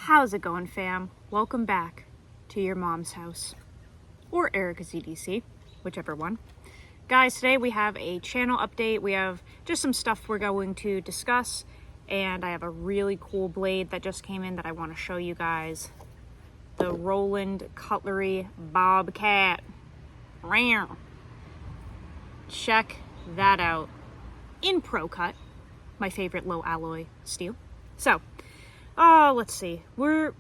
How's it going, fam? Welcome back to your mom's house, or Erica's EDC, whichever one. Guys, today we have a channel update. We have just some stuff we're going to discuss, and I have a really cool blade that just came in that I want to show you guys. The Roland Cutlery Bobcat. Check that out. In ProCut, my favorite low alloy steel. So, let's see. We'll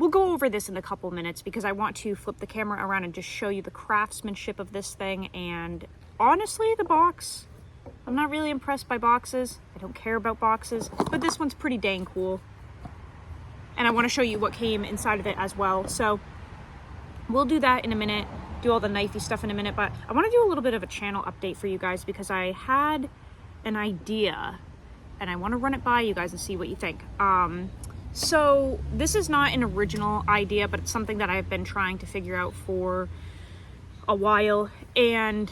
go over this in a couple minutes because I want to flip the camera around and just show you the craftsmanship of this thing. And honestly, the box, I'm not really impressed by boxes. I don't care about boxes, but this one's pretty dang cool. And I want to show you what came inside of it as well. So we'll do that in a minute, do all the knifey stuff in a minute, but I want to do a little bit of a channel update for you guys because I had an idea and I want to run it by you guys and see what you think. So this is not an original idea, but it's something that I've been trying to figure out for a while. And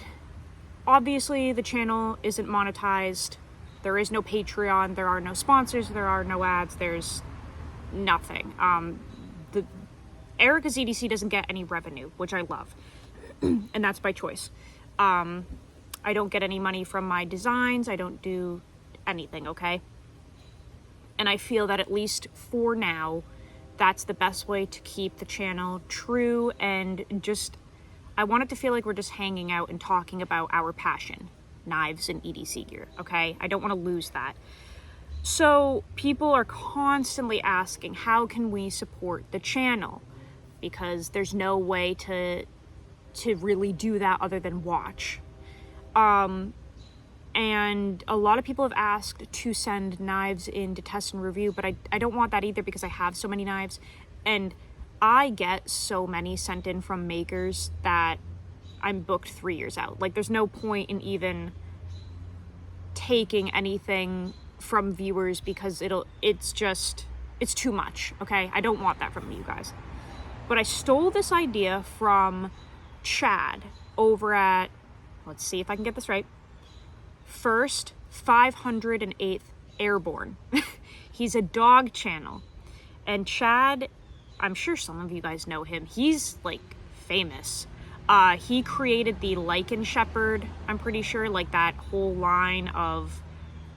obviously the channel isn't monetized. There is no Patreon. There are no sponsors. There are no ads. There's nothing. The Erica's EDC doesn't get any revenue, which I love. And that's by choice. I don't get any money from my designs. I don't do anything, okay? And I feel that at least for now, that's the best way to keep the channel true and just, I want it to feel like we're just hanging out and talking about our passion, knives and EDC gear, okay? I don't want to lose that. So people are constantly asking, how can we support the channel? Because there's no way to really do that other than watch. And a lot of people have asked to send knives in to test and review, but I don't want that either because I have so many knives. And I get so many sent in from makers that I'm booked 3 years out. Like, there's no point in even taking anything from viewers because it's too much, okay? I don't want that from you guys. But I stole this idea from Chadde over at, let's see if I can get this right, First 508th Airborne. He's a dog channel. And Chadde, I'm sure some of you guys know him. He's like famous. He created the Lichen Shepherd, I'm pretty sure, like that whole line of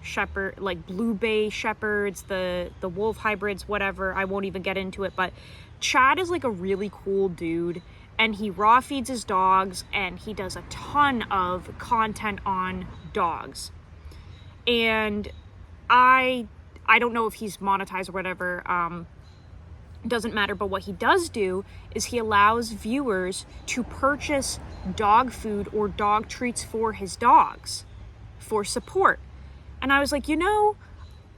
shepherd, like Blue Bay Shepherds, the wolf hybrids, whatever. I won't even get into it, but Chadde is like a really cool dude. And he raw feeds his dogs, and he does a ton of content on dogs. And I don't know if he's monetized or whatever, doesn't matter, but what he does do is he allows viewers to purchase dog food or dog treats for his dogs for support. And I was like,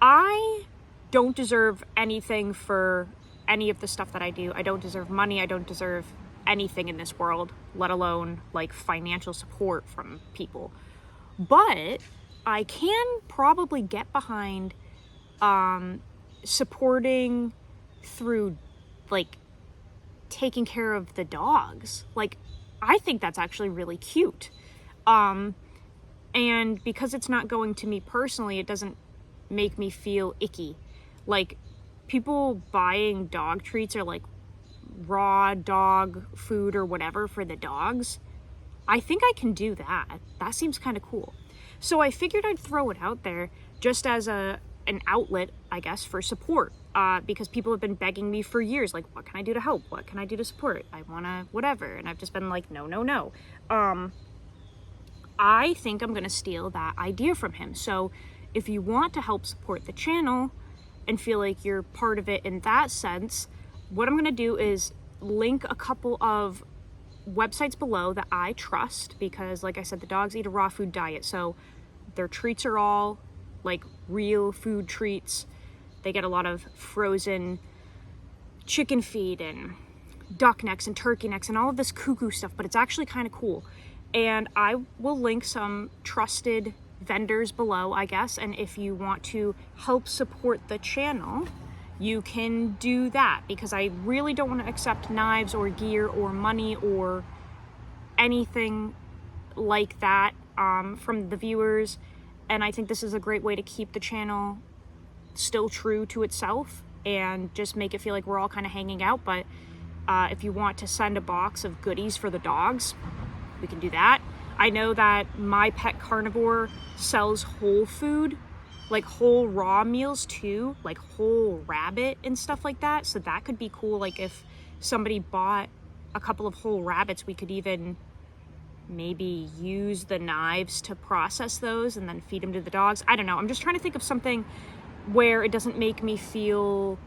I don't deserve anything for any of the stuff that I do. I don't deserve money. I don't deserve anything in this world, let alone like financial support from people. But I can probably get behind supporting through like taking care of the dogs. Like, I think that's actually really cute. And because it's not going to me personally, it doesn't make me feel icky. Like, people buying dog treats are like raw dog food or whatever for the dogs. I think I can do that. That seems kind of cool. So I figured I'd throw it out there just as an outlet, I guess, for support, because people have been begging me for years, like, what can I do to help? What can I do to support? I want to whatever. And I've just been like, no. I think I'm going to steal that idea from him. So if you want to help support the channel and feel like you're part of it in that sense, what I'm going to do is link a couple of websites below that I trust because, like I said, the dogs eat a raw food diet. So their treats are all like real food treats. They get a lot of frozen chicken feed and duck necks and turkey necks and all of this cuckoo stuff, but it's actually kind of cool. And I will link some trusted vendors below, I guess. And if you want to help support the channel, you can do that because I really don't want to accept knives or gear or money or anything like that from the viewers. And I think this is a great way to keep the channel still true to itself and just make it feel like we're all kind of hanging out. But if you want to send a box of goodies for the dogs, we can do that. I know that My Pet Carnivore sells whole food, like whole raw meals too, like whole rabbit and stuff like that. So that could be cool. Like if somebody bought a couple of whole rabbits, we could even maybe use the knives to process those and then feed them to the dogs. I don't know. I'm just trying to think of something where it doesn't make me feel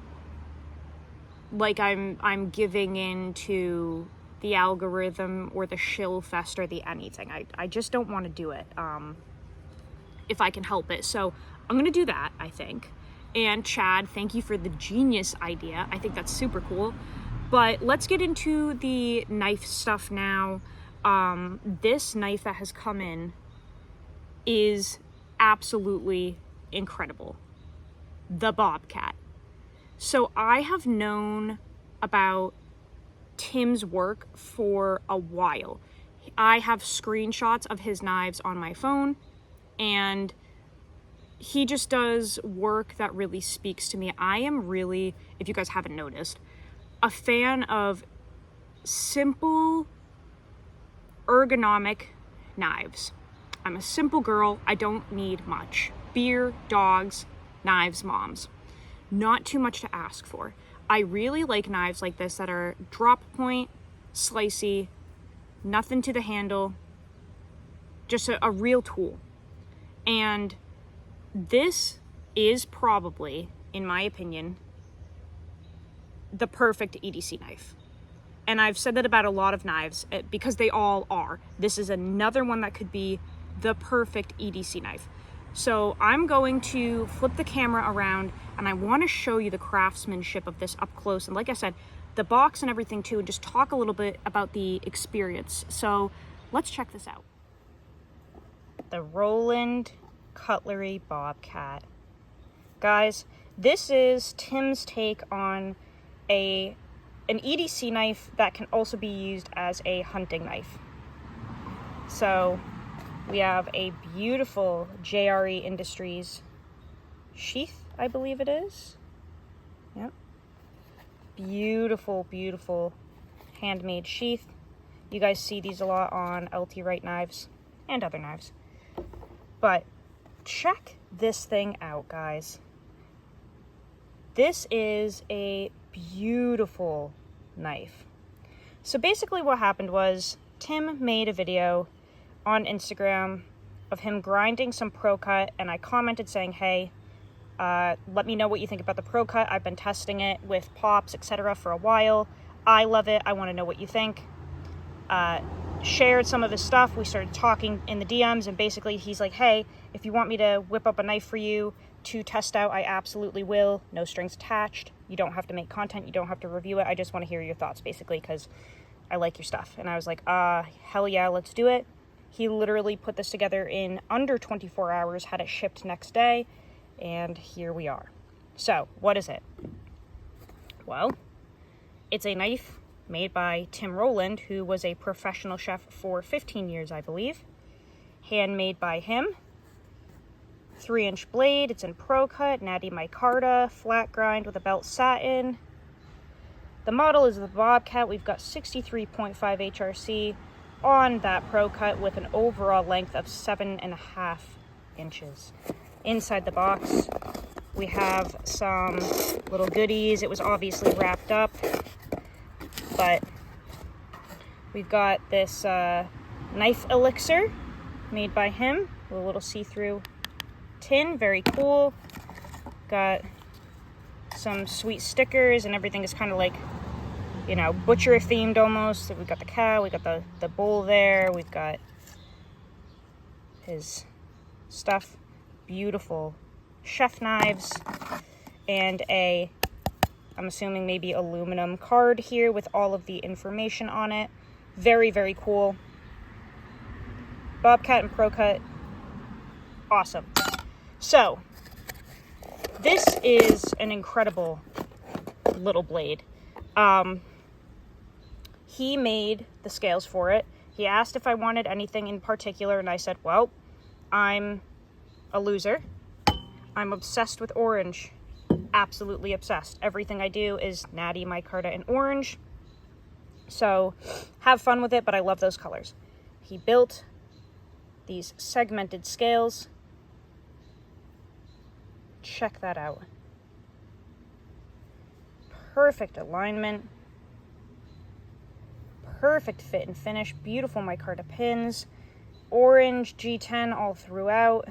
like I'm giving in to the algorithm or the shill fest or the anything. I just don't want to do it if I can help it. So I'm going to do that, I think. And Chad, thank you for the genius idea. I think that's super cool. But let's get into the knife stuff now. This knife that has come in is absolutely incredible. The Bobcat. So I have known about Tim's work for a while. I have screenshots of his knives on my phone, and he just does work that really speaks to me. I am really, if you guys haven't noticed, a fan of simple, ergonomic knives. I'm a simple girl. I don't need much. Beer, dogs, knives, moms. Not too much to ask for. I really like knives like this that are drop point, slicey, nothing to the handle, just a real tool. And this is probably, in my opinion, the perfect EDC knife. And I've said that about a lot of knives because they all are. This is another one that could be the perfect EDC knife. So I'm going to flip the camera around and I want to show you the craftsmanship of this up close. And like I said, the box and everything too, and just talk a little bit about the experience. So let's check this out. The Roland Cutlery Bobcat. Guys, this is Tim's take on an EDC knife that can also be used as a hunting knife. So we have a beautiful JRE Industries sheath, I believe it is. Yep. Beautiful, beautiful handmade sheath. You guys see these a lot on LT Wright knives and other knives. But check this thing out, guys. This is a beautiful knife. So basically what happened was Tim made a video on Instagram of him grinding some ProCut, and I commented saying, hey, let me know what you think about the ProCut. I've been testing it with pops, etc. for a while. I love it. I want to know what you think. Shared some of his stuff. We started talking in the DMs, and basically he's like, hey, if you want me to whip up a knife for you to test out, I absolutely will. No strings attached. You don't have to make content. You don't have to review it. I just want to hear your thoughts, basically, because I like your stuff. And I was like, hell yeah, let's do it. He literally put this together in under 24 hours, had it shipped next day, and here we are. So, what is it? Well, it's a knife made by Tim Rowland, who was a professional chef for 15 years, I believe. Handmade by him. 3-inch blade. It's in ProCut, Natty micarta, flat grind with a belt satin. The model is the Bobcat. We've got 63.5 HRC on that ProCut with an overall length of 7.5 inches. Inside the box, we have some little goodies. It was obviously wrapped up, but we've got this knife elixir made by him with a little see-through tin. Very cool. Got some sweet stickers, and everything is kind of like, you know, butcher themed almost. So we've got the cow, we got the bull there, we've got his stuff. Beautiful chef knives, and I'm assuming maybe aluminum card here with all of the information on it. Very, very cool. Bobcat and ProCut, awesome. So this is an incredible little blade. He made the scales for it. He asked if I wanted anything in particular, and I said, well, I'm a loser. I'm obsessed with orange. absolutely obsessed. Everything I do is natty, micarta, and orange. So have fun with it, but I love those colors. He built these segmented scales. Check that out. Perfect alignment. Perfect fit and finish. Beautiful micarta pins. Orange G10 all throughout.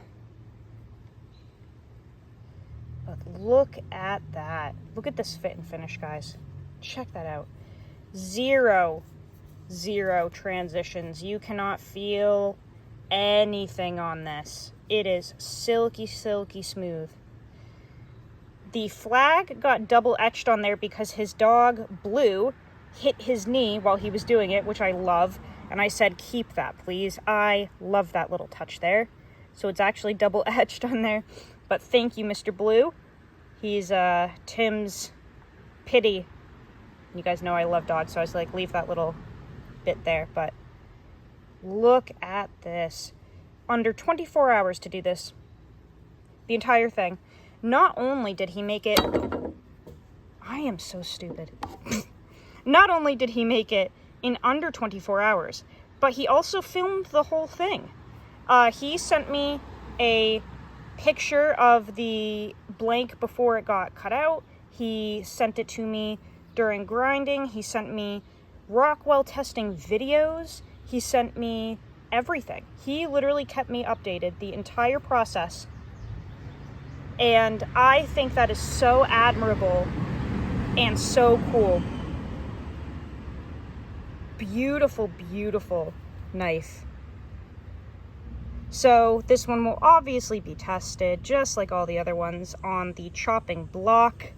But look at that. Look at this fit and finish, guys. Check that out. Zero transitions. You cannot feel anything on this. It is silky, silky smooth. The flag got double etched on there because his dog, Blue, hit his knee while he was doing it, which I love. And I said, keep that, please. I love that little touch there. So it's actually double etched on there. But thank you, Mr. Blue. He's Tim's pity. You guys know I love dogs, so I was like, leave that little bit there. But look at this. Under 24 hours to do this. The entire thing. Not only did he make it... I am so stupid. Not only did he make it in under 24 hours, but he also filmed the whole thing. He sent me a picture of the blank before it got cut out. He sent it to me during grinding. He sent me Rockwell testing videos. He sent me everything. He literally kept me updated the entire process. And I think that is so admirable and so cool. Beautiful, beautiful knife. So this one will obviously be tested, just like all the other ones, on the chopping block.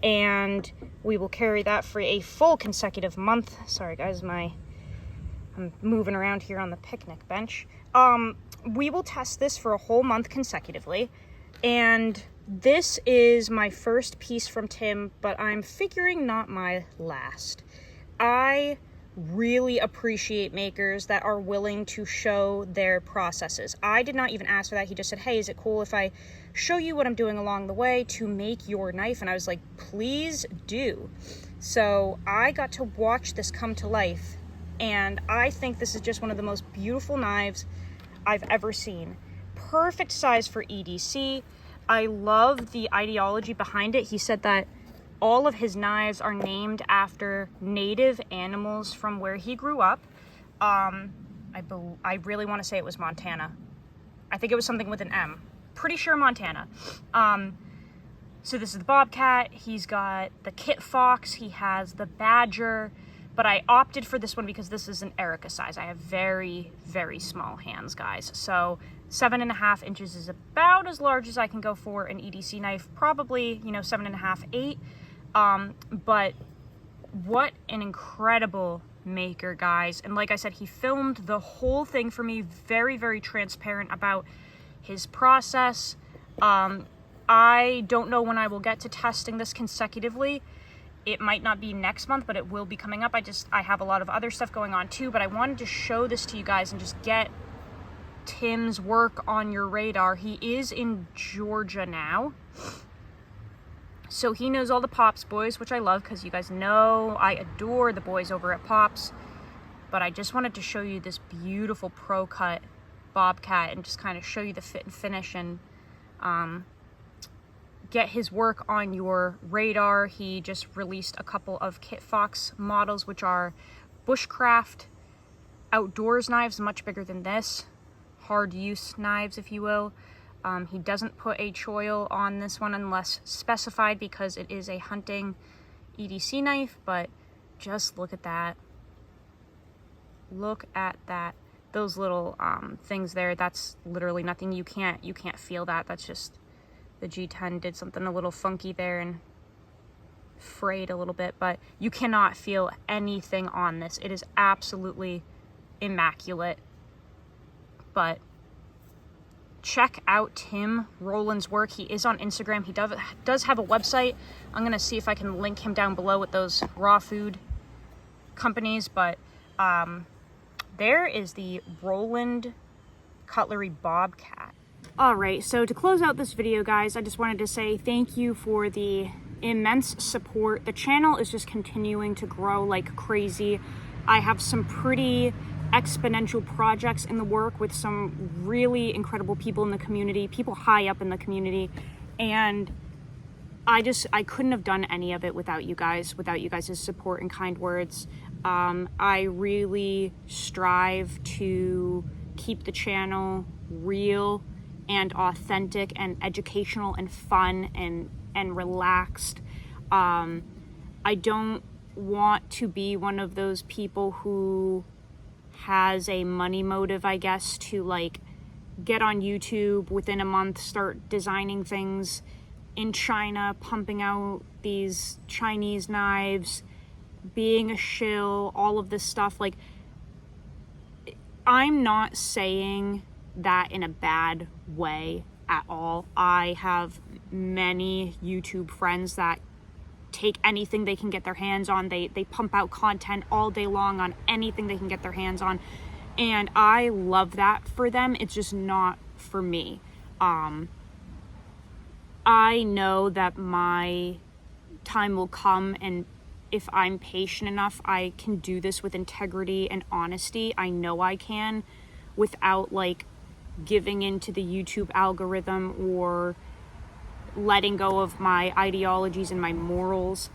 And we will carry that for a full consecutive month. Sorry guys, I'm moving around here on the picnic bench. We will test this for a whole month consecutively. And this is my first piece from Tim, but I'm figuring not my last. I really appreciate makers that are willing to show their processes. I did not even ask for that. He just said, hey, is it cool if I show you what I'm doing along the way to make your knife? And I was like, please do. So I got to watch this come to life, and I think this is just one of the most beautiful knives I've ever seen. Perfect size for EDC. I love the ideology behind it. He said that all of his knives are named after native animals from where he grew up. I really want to say it was Montana. I think it was something with an M. Pretty sure Montana. So this is the Bobcat. He's got the Kit Fox. He has the Badger. But I opted for this one because this is an Erica size. I have very, very small hands, guys. So 7.5 inches is about as large as I can go for an EDC knife. Probably, 7.5, 8. But what an incredible maker, guys. And like I said, he filmed the whole thing for me. Very, very transparent about his process. I don't know when I will get to testing this consecutively. It might not be next month, but it will be coming up. I have a lot of other stuff going on too, but I wanted to show this to you guys and just get Tim's work on your radar. He is in Georgia now. So he knows all the Pops boys, which I love because you guys know I adore the boys over at Pops. But I just wanted to show you this beautiful ProCut Bobcat and just kind of show you the fit and finish and get his work on your radar. He just released a couple of Kit Fox models, which are bushcraft outdoors knives, much bigger than this. Hard use knives, if you will. He doesn't put a choil on this one unless specified because it is a hunting EDC knife, but just look at that. Look at that. Those little things there, that's literally nothing. You can't feel that. That's just the G10 did something a little funky there and frayed a little bit, but you cannot feel anything on this. It is absolutely immaculate. But check out Tim Rowland's work. He is on Instagram. He does have a website. I'm gonna see if I can link him down below with those raw food companies, but there is the Roland Cutlery Bobcat. All right, so to close out this video, guys, I just wanted to say thank you for the immense support. The channel is just continuing to grow like crazy. I have some pretty exponential projects in the work with some really incredible people in the community, people high up in the community, and I couldn't have done any of it without you guys' support and kind words. I really strive to keep the channel real and authentic and educational and fun and relaxed. I don't want to be one of those people who has a money motive, I guess, to like get on YouTube within a month, start designing things in China, pumping out these Chinese knives, being a shill, all of this stuff. Like, I'm not saying that in a bad way at all. I have many YouTube friends that take anything they can get their hands on. They pump out content all day long on anything they can get their hands on, and I love that for them. It's just not for me. I know that my time will come, and if I'm patient enough, I can do this with integrity and honesty. I know I can, without like giving into the YouTube algorithm or letting go of my ideologies and my morals.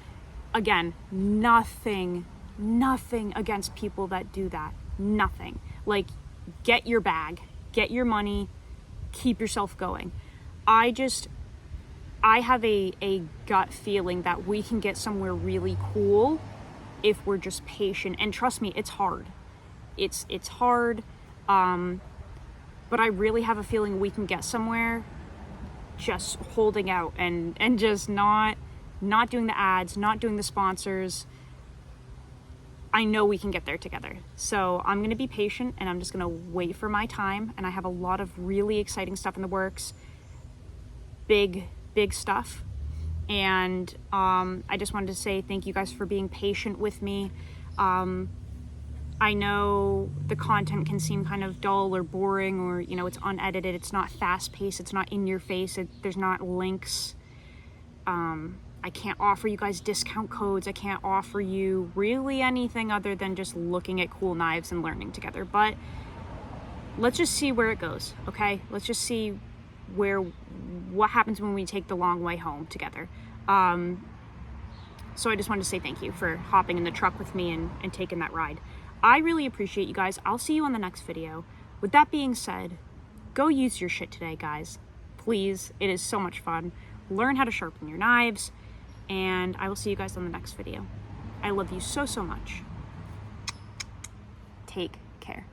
Again, nothing against people that do that. Nothing. Like, get your bag, get your money, keep yourself going. I have a gut feeling that we can get somewhere really cool if we're just patient. And trust me, it's hard. It's hard. But I really have a feeling we can get somewhere just holding out and just not doing the ads, not doing the sponsors. I know we can get there together. So I'm going to be patient, and I'm just going to wait for my time. And I have a lot of really exciting stuff in the works. Big stuff. And I just wanted to say thank you guys for being patient with me. I know the content can seem kind of dull or boring, or, you know, it's unedited, it's not fast-paced, it's not in your face, there's not links. I can't offer you guys discount codes, I can't offer you really anything other than just looking at cool knives and learning together. But let's just see where it goes, okay? Let's just see what happens when we take the long way home together. So I just wanted to say thank you for hopping in the truck with me and taking that ride. I really appreciate you guys. I'll see you on the next video. With that being said, go use your shit today, guys. Please. It is so much fun. Learn how to sharpen your knives, and I will see you guys on the next video. I love you so much. Take care.